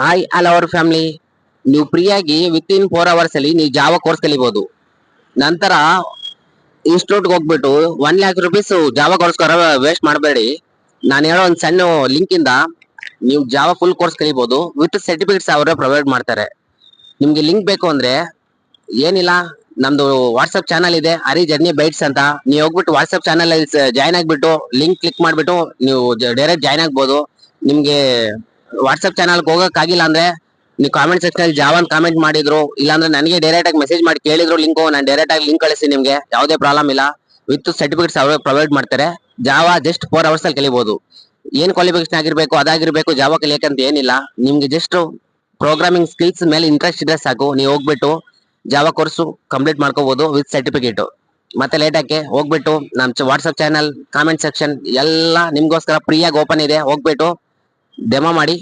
Hi all our family. ನೀವು ಫ್ರೀಯಾಗಿ with in 4 hours ಅಲ್ಲಿ ನೀವು ಜಾವಾ ಕೋರ್ಸ್ ಕಲಿಬಹುದು. ನಂತರ ಇನ್ಸ್ಟಿಟ್ಯೂಟ್ಗೆ ಹೋಗ್ಬಿಟ್ಟು 1 lakh rupees ಜಾವಾ ಕೋರ್ಸ್ಗೋಸ್ಕರ ವೇಸ್ಟ್ ಮಾಡಬೇಡಿ. ನಾನು ಹೇಳೋ ಒಂದು ಸಣ್ಣ ಲಿಂಕ್ ಇಂದ ನೀವು ಜಾವಾ ಫುಲ್ ಕೋರ್ಸ್ ಕಲಿಬಹುದು. ವಿತ್ ಸರ್ಟಿಫಿಕೇಟ್ಸ್ ಅವರೇ ಪ್ರೊವೈಡ್ ಮಾಡ್ತಾರೆ. ನಿಮ್ಗೆ ಲಿಂಕ್ ಬೇಕು ಅಂದ್ರೆ ಏನಿಲ್ಲ, ನಮ್ದು ವಾಟ್ಸ್ಆಪ್ ಚಾನಲ್ ಇದೆ, ಹರಿ ಜರ್ನಿ ಬೈಟ್ಸ್ ಅಂತ. ನೀವು ಹೋಗ್ಬಿಟ್ಟು ವಾಟ್ಸ್ಆಪ್ ಚಾನಲ್ ಅಲ್ಲಿ ಜಾಯ್ನ್ ಆಗ್ಬಿಟ್ಟು ಲಿಂಕ್ ಕ್ಲಿಕ್ ಮಾಡ್ಬಿಟ್ಟು ನೀವು ಡೈರೆಕ್ಟ್ ಜಾಯ್ನ್ ಆಗ್ಬೋದು. ನಿಮ್ಗೆ ವಾಟ್ಸ್ಆಪ್ ಚಾನಲ್ ಹೋಗಕ್ ಆಗಿಲ್ಲ ಅಂದ್ರೆ ನೀವು ಕಾಮೆಂಟ್ ಸೆಕ್ಷನ್ ಅಲ್ಲಿ ಜಾವ ಕಾಮೆಂಟ್ ಮಾಡಿದ್ರು, ಇಲ್ಲಾಂದ್ರೆ ನನಗೆ ಡೈರೆಕ್ಟ್ ಆಗಿ ಮೆಸೇಜ್ ಮಾಡಿ ಕೇಳಿದ್ರು ಲಿಂಕ್, ನಾನು ಡೈರೆಕ್ಟ್ ಆಗಿ ಲಿಂಕ್ ಕಳಿಸಿ ನಿಮ್ಗೆ ಯಾವುದೇ ಪ್ರಾಬ್ಲಮ್ ಇಲ್ಲ. ವಿತ್ ಸರ್ಟಿಫಿಕೇಟ್ಸ್ ಅವರೇ ಪ್ರೊವೈಡ್ ಮಾಡ್ತಾರೆ. ಜಾವಾ ಜಸ್ಟ್ 4 hours ಅಲ್ಲಿ ಕಲಿಬಹುದು. ಏನ್ ಕ್ವಾಲಿಫಿಕೇಶನ್ ಆಗಿರ್ಬೇಕು ಅದಾಗಿರ್ಬೇಕು ಜಾವಾ ಕಲಿಯಕಂತ ಏನಿಲ್ಲ. ನಿಮ್ಗೆ ಜಸ್ಟ್ ಪ್ರೋಗ್ರಾಮಿಂಗ್ ಸ್ಕಿಲ್ಸ್ ಮೇಲೆ ಇಂಟ್ರೆಸ್ಟ್ ಇದ್ರೆ ಸಾಕು, ನೀವು ಹೋಗ್ಬಿಟ್ಟು ಜಾವಾ ಕೋರ್ಸ್ ಕಂಪ್ಲೀಟ್ ಮಾಡ್ಕೋಬಹುದು ವಿತ್ ಸರ್ಟಿಫಿಕೇಟ್. ಮತ್ತೆ ಲೇಟ್ ಹಾಕಿ ಹೋಗ್ಬಿಟ್ಟು ನಮ್ಮ ವಾಟ್ಸ್ಆಪ್ ಚಾನಲ್ ಕಾಮೆಂಟ್ ಸೆಕ್ಷನ್ ಎಲ್ಲ ನಿಮ್ಗೋಸ್ಕರ ಫ್ರೀಯಾಗಿ ಓಪನ್ ಇದೆ, ಹೋಗ್ಬಿಟ್ಟು ಡೆಮೋ ಮಾಡಿ.